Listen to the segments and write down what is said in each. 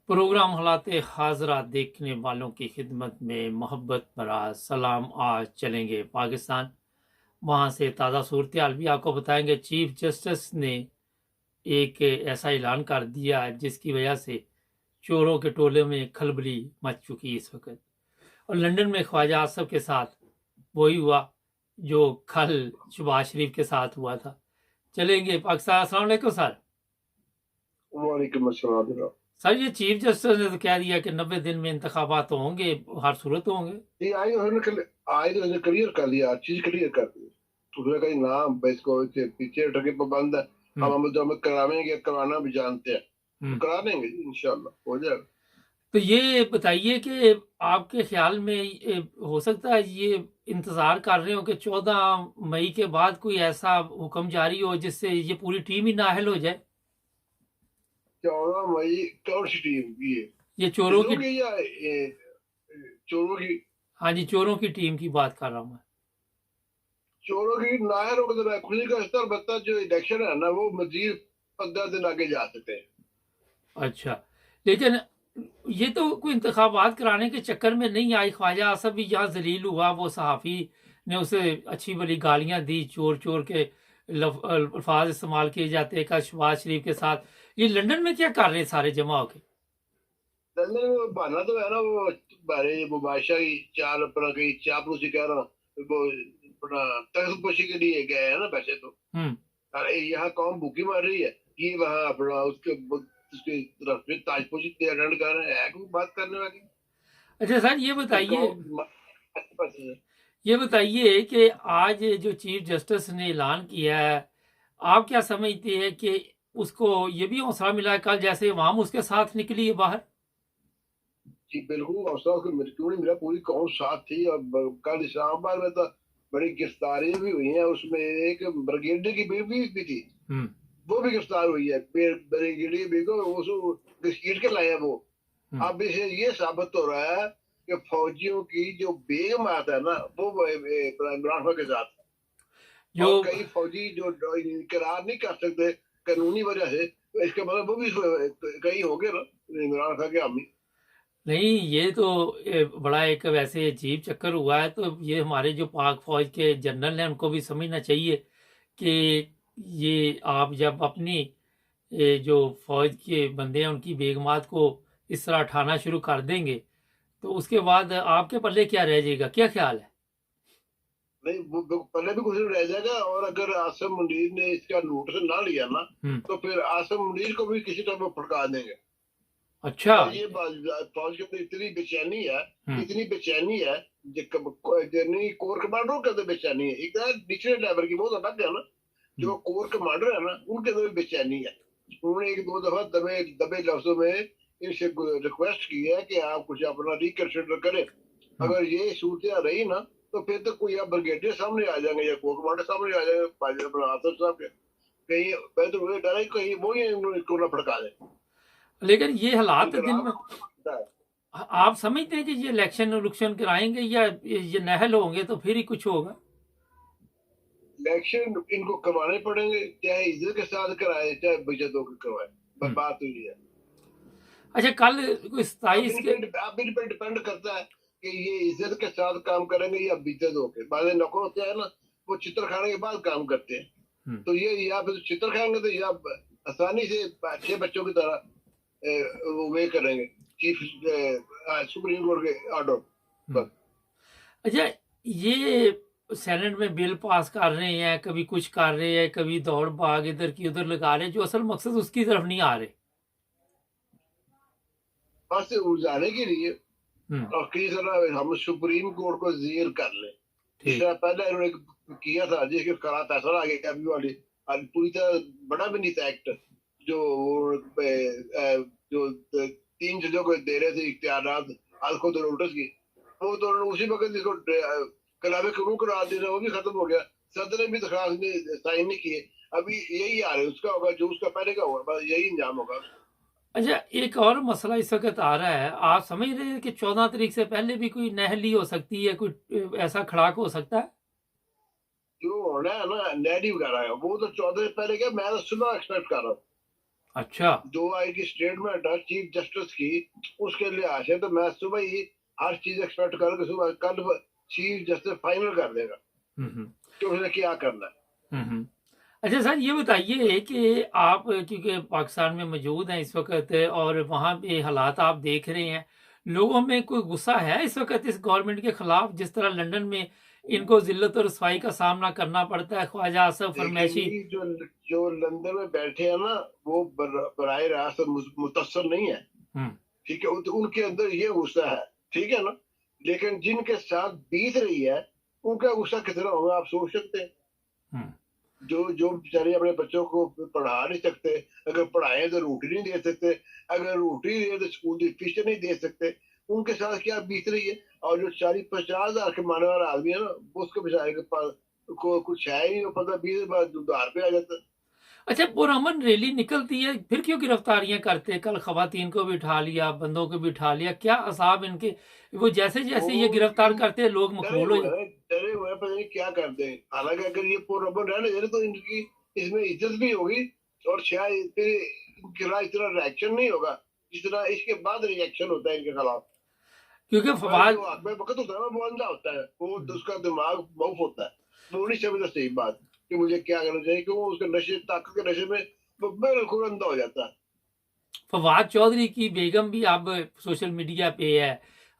Programme हालाते Hazra देखने वालों की खिदमत में मोहब्बत भरा सलाम। आज चलेंगे पाकिस्तान, वहाँ से ताज़ा सूरत हाल भी आपको बताएंगे। चीफ जस्टिस ने एक ऐसा ऐलान कर दिया है जिसकी वजह से चोरों के टोले में खलबली मच चुकी है इस वक्त। और लंदन में ख्वाजा आसफ के साथ वही हुआ जो कल शहबाज शरीफ के साथ हुआ था। चलेंगे पाकिस्तान। अस्सलाम वालेकुम सर। वालेकुम अस्सलाम। सर, ये चीफ जस्टिस ने तो कह दिया कि 90 दिन में इंतखाबात तो होंगे, हर सूरत होंगे। ये आई उन्होंने आई तो उन्होंने क्लियर कर लिया, चीज क्लियर कर दी। उसने कहा नाम इसको पीछे हटके पाबंद है। हम्म। हम करावेंगे, करवाना भी जानते हैं, तो हम्म। करा देंगे इंशाल्लाह हो जाएगा। तो ये बताइए कि आपके ख्याल में हो सकता है ये इंतजार कर रहे हो कि 14 मई के बाद कोई ऐसा हुक्म जारी हो जिससे ये पूरी टीम ही नाअहल हो जाए। 14 मई कौन सी टीम की है? ये चोरों हिंदुओं की। की या चोरों की? हाँ जी, चोरों की टीम की बात कर रहा हूँ मैं। चोरों की नायर हो तो खुशी का स्तर बता, जो इलेक्शन है ना वो मजीद 15 दिन आगे जा सकते हैं। अच्छा, लेकिन ये तो कोई इंतखाबात कराने के चक्कर में नहीं आई। ख्वाजा आसफ भी यहाँ जलील हुआ, वो सहाफ़ी ने उसे अच्छी भली गालियां दी, चोर चोर के अल्फाज इस्तेमाल किए जाते हैं का शहबाज शरीफ के साथ। ये लंदन में क्या कर रहे हैं सारे जमा होके? चलने में बहाना तो है ना, वो बारे वो बादशाह की चाल अपना कहीं चापलूसी कह रहा, वो अपना तख्तपोशी के लिए गए हैं ना वैसे तो। हम्म। अरे यहाँ कौन भूखी मार रही है, ये वहां अपना उसके तरफ से ताजपोशी अटेंड कर रहे हैं, कोई बात करने वाली? अच्छा सर, ये कौन ये बताइए कि आज जो चीफ जस्टिस ने ऐलान किया है, आप क्या समझते हैं कि उसको ये भी हौसला मिला है कल जैसे अवाम उसके साथ निकली है बाहर? जी बिल्कुल, हौसला उसको क्यों नहीं मिला, पूरी कौम साथ थी। और कल इस्लामाबाद में तो बड़ी गिरफ्तारियां भी हुई हैं, उसमें एक ब्रिगेडियर की बीवी भी थी, हम्म। वो भी गिरफ्तार हुई है। ब्रिगेडियर बीवी को उसको घसीट के लाए हैं वो। हम्म। अब इसे ये साबित हो रहा है कि फौजियों की जो बेगम आता है ना, वो इमरान खान के साथ है। जो और कई फौजी जो इकरार नहीं कर सकते कानूनी वजह से, तो इसका मतलब वो भी कहीं हो गए ना इमरान खान के हामी। नहीं, ये तो बड़ा एक वैसे अजीब चक्कर हुआ है। तो ये हमारे जो पाक फौज के जनरल हैं उनको भी समझना चाहिए कि ये आप जब अपनी जो फौज के बंदे हैं उनकी बेगमात को इस तरह उठाना शुरू कर देंगे तो उसके बाद आपके पल्ले क्या रह जाएगा? क्या ख्याल है? नहीं वो पहले भी कुछ नहीं रह जाएगा। और अगर आसिम मुनीर ने इसका नोटिस ना लिया ना, हम्म। तो फिर आसिम मुनीर को भी किसी तरह फटका देंगे। अच्छा। और ये फौज के अंदर इतनी बेचैनी है, हम्म। इतनी बेचैनी है, नहीं कोर कमांडरों के अंदर बेचैनी है, एक निचले लेवल की बहुत अलग है ना। हम्म। जो कोर कमांडर है ना, उनके अंदर भी बेचैनी है। उन्होंने एक दो दफा दबे दबे लफ्जों में इनसे रिक्वेस्ट की है कि आप कुछ अपना रिकंसिडर करें। हम्म। अगर ये सूरत रही ना, तो फिर तो कोई या ब्रिगेडियर सामने आ जाएंगे या कोर कमांडर सामने आ जाएंगे अपना आसफ साहब के। कहीं मैं तो मुझे डर है कहीं वो ही इनको ना भड़का दे। लेकिन ये हालात दिन इनकलाब में होता है। आप समझते हैं कि ये इलेक्शन उलेक्शन कराएंगे या ये नहल होंगे तो फिर ही कुछ होगा? इलेक्शन इनको करवाने पड़ेंगे, चाहे इज्जत के साथ कराए चाहे बेइज्जत होकर करवाए, बस हम्म। बात हुई है। अच्छा, कल कोई अब 27 इन के। पे अब इन पे डिपेंड करता है कि ये इज्जत के साथ काम करेंगे या बेइज्जत होकर। बाद नौकर होते हैं ना, वो चित्र खाने के बाद काम करते हैं। हम्म। तो ये या फिर चित्र खाएंगे तो या आसानी से अच्छे बच्चों की तरह वो वे करेंगे चीफ सुप्रीम कोर्ट के ऑर्डर। हम्म। बस। अच्छा, ये सेनेट में बिल पास कर रहे हैं, कभी कुछ कर रहे हैं, कभी दौड़ भाग इधर की उधर लगा रहे हैं, जो असल मकसद उसकी तरफ नहीं आ रहे। बस उलझाने के लिए हम्म। और किसी तरह हम सुप्रीम कोर्ट को जीर कर लें। जिस ठीक। तरह पहले इन्होंने किया था, जिसके खिलाफ फैसला आ गया अभी वाली, आज पूरी तरह बड़ा भी नहीं था एक्ट, जो जो 3 जजों को दे रहे थे इख्तियार आज को तो नोटिस की, वो तो उन्होंने उसी वक्त इसको कलामे करूँ करा देना, वो भी खत्म हो गया। सदर ने भी दरखास्त में साइन नहीं किए। अभी यही आ रहा है, उसका होगा जो उसका पहले का हुआ, बस यही इंजाम होगा। अच्छा, एक और मसला इस वक्त आ रहा है। आप समझ रहे हैं कि 14 तारीख से पहले भी कोई नहली हो सकती है, कोई ऐसा खड़ाक हो सकता है? जो होना है ना, नैडी वगैरह है, वो तो 14 से पहले क्या, मैं तो सुबह एक्सपेक्ट कर रहा हूँ। अच्छा। जो आएगी स्टेटमेंट है चीफ जस्टिस की, उसके लिहाज से तो मैं सुबह ही हर चीज एक्सपेक्ट करके सुबह कल चीफ जस्टिस फाइनल कर देगा हम्म। कि उसने क्या करना है। हम्म। अच्छा सर, ये बताइए कि आप क्योंकि पाकिस्तान में मौजूद हैं इस वक्त और वहाँ पे हालात आप देख रहे हैं, लोगों में कोई गुस्सा है इस वक्त इस गवर्नमेंट के खिलाफ, जिस तरह लंदन में इनको जिल्लत और रसवाई का सामना करना पड़ता है? ख्वाजा आसफ देखिए फरमैशी। जी, जो जो लंदन में बैठे हैं ना, वो बराह रास्त मुतसर नहीं है। हम्म। ठीक है, उनके अंदर ये गुस्सा है, ठीक है ना। लेकिन जिनके साथ बीत रही है, उनका गुस्सा कितना होगा आप सोच सकते हैं। हम्म। जो जो बेचारे अपने बच्चों को पढ़ा नहीं सकते, अगर पढ़ाएं तो रोटी नहीं दे सकते, अगर रोटी दे तो स्कूल की फीस नहीं दे सकते, उनके साथ क्या बीत रही है। और जो 40-50 हजार कमाने वाला आदमी है ना, वो उसके बेचारे के पास को कुछ है ही नहीं, 15-20 बार उधार पे आ जाता है। अच्छा, पुरअमन रैली निकलती है, फिर क्यों गिरफ्तारियां करते हैं? कल खवातीन को भी उठा लिया, बंदों को भी उठा लिया, क्या असाब इनके? वो जैसे जैसे ये वो गिरफ्तार करते हैं लोग डरे मकबूल हो हुए जाते। हैं, डरे हुए हैं, पता नहीं क्या करते हैं। हालांकि अगर ये पुरअमन रहने दे रहे तो इनकी इसमें इज्जत भी होगी, और शायद फिर इनके खिलाफ इतना रिएक्शन नहीं होगा जितना इसके बाद रिएक्शन होता है इनके खिलाफ। क्योंकि पर फवाद। जो हक में वक्त होता है ना, वो अंधा होता है, वो तो उसका दिमाग मऊफ होता है, वो नहीं समझता सही बात कि मुझे क्या करना चाहिए, क्यों उसके नशे ताकत के नशे में वो बिल्कुल अंधा हो जाता है। फवाद चौधरी की बेगम भी अब सोशल मीडिया पे है,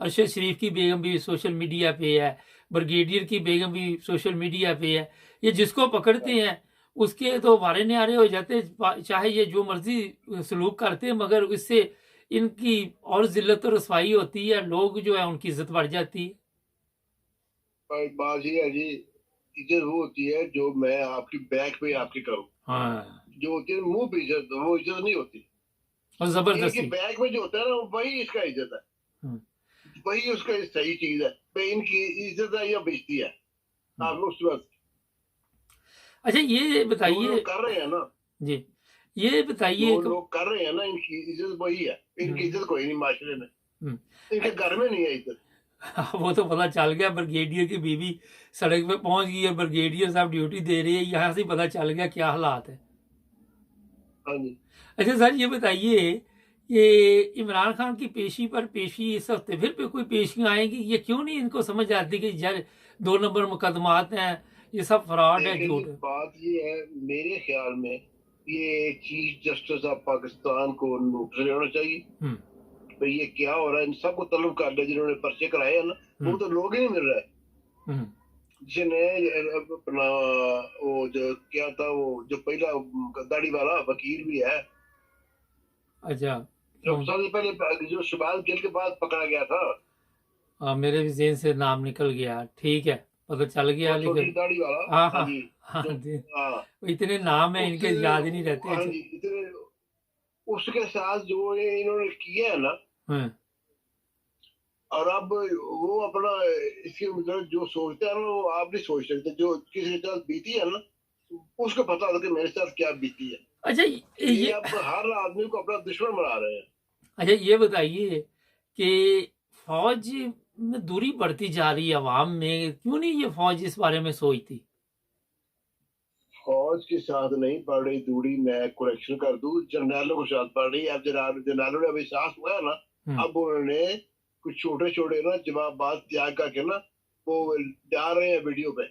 अरशद शरीफ की बेगम भी सोशल मीडिया पे है, ब्रिगेडियर की बेगम भी सोशल मीडिया पे है। ये जिसको पकड़ते हैं उसके तो वारे न्यारे हो जाते, चाहे ये जो मर्जी सलूक करते हैं, मगर इससे इनकी और जिल्लत और रसवाई होती है, लोग जो है उनकी इज्जत बढ़ जाती है। पर बात ये है जी, इज्जत वो होती है जो मैं आपकी बैक पे आपकी करूं। हाँ। जो होती है मुंह पे इज्जत, वो इज्जत नहीं होती। और इनकी जबरदस्ती। बैक में जो होता है ना, वही इसका इज्जत है, हम्म। वही उसका सही चीज है। भाई इनकी इज्जत है या बेइज्जती है, हम्म। आप उस वक्त अच्छा, ये जो बताइए। लोग कर रहे हैं ना, जी, ये बताइए जो कि लोग कर रहे हैं ना, इनकी इज्जत वही है। इनकी हम्म। इज्जत कोई नहीं माशरे में, हम्म। इनके घर में नहीं है इज्जत। वो तो पता चल गया, ब्रिगेडियर की बीवी सड़क पे पहुंच गई है, ब्रिगेडियर साहब ड्यूटी दे रही है, यहाँ से पता चल गया क्या हालात है। हाँ जी। अच्छा सर, ये बताइए, ये इमरान खान की पेशी पर पेशी इस हफ्ते फिर पे कोई पेशियां आएंगी? ये क्यों नहीं इनको समझ आती कि यार 2 नंबर मुकदमात हैं, ये सब फ्रॉड है, देखिए जी, झूठ है। बात ये है, मेरे ख्याल में ये चीफ जस्टिस ऑफ पाकिस्तान को नोटिस लेना चाहिए। हम्म। भाई ये क्या हो रहा है, इन सबको तलब कर ले जिन्होंने पर्चे कराए हैं ना, वो हम्म। तो लोग ही नहीं मिल रहा है। हम्म। जिसने अपना वो जो क्या था, वो जो पहला दाढ़ी वाला वकील भी है, अच्छा। जो तो सबसे पहले जो शबाज गिल के बाद पकड़ा गया था, मेरे भी जेहन से नाम निकल गया, ठीक है, पता चल गया, वो छोटी लेकिन दाढ़ी वाला। हाँ हाँ हाँ। जी। हाँ जो जी। हाँ, इतने नाम है उस इनके, याद ही नहीं रहते। हाँ अच्छा। जी, इतने उसके साथ जो ये इन्होंने किया है ना, हम्म। और अब वो अपना इसके मतलब जो सोचते हैं ना, वो आप नहीं सोच सकते। जो किसी के साथ बीती है ना, उसको पता होता कि मेरे साथ क्या बीती है। अच्छा ये ये अब हर आदमी को अपना दुश्मन बना रहे हैं। अच्छा, ये बताइए कि फौज में दूरी बढ़ती जा रही है अवाम में, क्यों नहीं ये फौज इस बारे में सोचती? फौज के साथ नहीं पड़ रही दूरी, मैं करेक्शन कर दूं, जर्नैलों के साथ पड़ रही है। अब जर्नैलों ने अभी साहस हुआ है ना, हम्म। अब उन्होंने कुछ छोटे छोटे ना जवाब बात त्याग करके ना, वो डाल रहे हैं वीडियो पे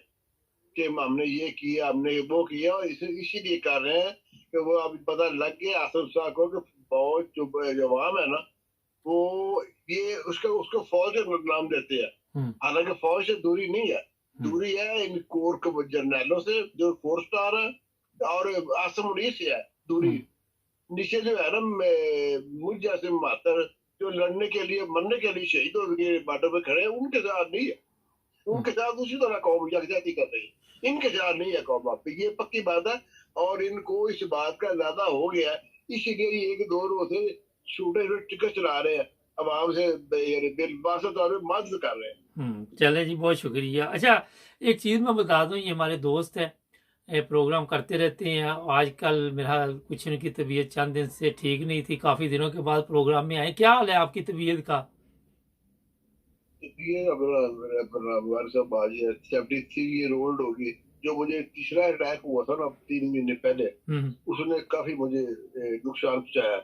कि हमने ये किया, हमने वो किया, और इसीलिए कर रहे हैं कि वो अब पता लग गया आसफ शाह को कि फौज जो अवाम है ना, वो ये उसका उसको फौज का नाम देते हैं। हम्म। हालांकि फौज से दूरी नहीं है, हम्म। दूरी है इन कोर के जर्नैलों से जो 4 स्टार है, और आसम मुनीर से है दूरी। हम्म। नीचे जो है ना, मुझ जैसे मातर जो लड़ने के लिए मरने के लिए शहीद हो गए बॉर्डर पे खड़े हैं, उनके साथ नहीं है। हम्म। उनके साथ उसी तरह कौम यकजहती कर रही है, इनके साथ नहीं है कौम। आप ये पक्की बात है। और इनको इस बात का ज्यादा हो गया है, इसीलिए ये एक दो रोज से छोटे छोटे टिकट चला रहे हैं, आवाम से बिलबासत और मदद कर रहे हैं। चले जी, बहुत शुक्रिया। अच्छा, एक चीज़ मैं बता दूं, ये हमारे दोस्त हैं, ये प्रोग्राम करते रहते हैं। आजकल मेरा कुछ इनकी तबीयत चंद दिन से ठीक नहीं थी, काफ़ी दिनों के बाद प्रोग्राम में आए। क्या हाल है आपकी तबीयत का? ये अपना हमारे साहब बाजी 73 ईयर ओल्ड होगी, जो मुझे तीसरा अटैक हुआ था ना 3 महीने पहले, हम्म, उसने काफी मुझे नुकसान पहुंचाया।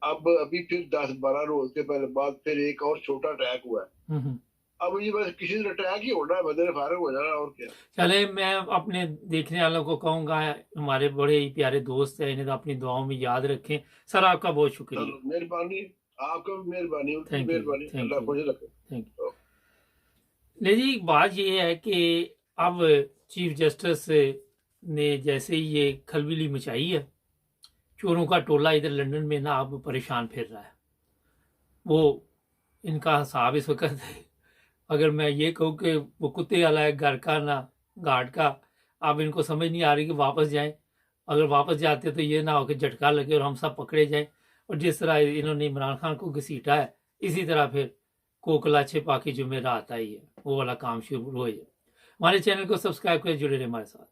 अब अभी फिर 10-12 रोज के पहले बाद फिर एक और छोटा अटैक हुआ है। हम्म। अब ये बस किसी दिन अटैक ही होना है, बदले फारग हो जाना, और क्या। चले, मैं अपने देखने वालों को कहूंगा, हमारे बड़े ही प्यारे दोस्त हैं, इन्हें तो अपनी दुआओं में याद रखें। सर आपका बहुत शुक्रिया। चलो, मेहरबानी, आपका भी मेहरबानी, उनकी थैंक यू, मेहरबानी, थैंक अल्लाह यू, खुश रखे। Thank you. लेकिन बात ये है कि अब चीफ जस्टिस ने जैसे ही ये खलबली मचाई है, चोरों का टोला इधर लंदन में ना अब परेशान फिर रहा है। वो इनका हिसाब इस वक्त अगर मैं ये कहूँ कि वो कुत्ते वाला है घर का ना घाट का, अब इनको समझ नहीं आ रही कि वापस जाएं। अगर वापस जाते तो ये ना हो कि झटका लगे और हम सब पकड़े जाएं, और जिस तरह इन्होंने इमरान खान को घसीटा है, इसी तरह फिर कोकला छिपा की जुमेरात आई है, वो वाला काम शुरू हो जाए। हमारे चैनल को सब्सक्राइब कर जुड़े रहे हमारे साथ।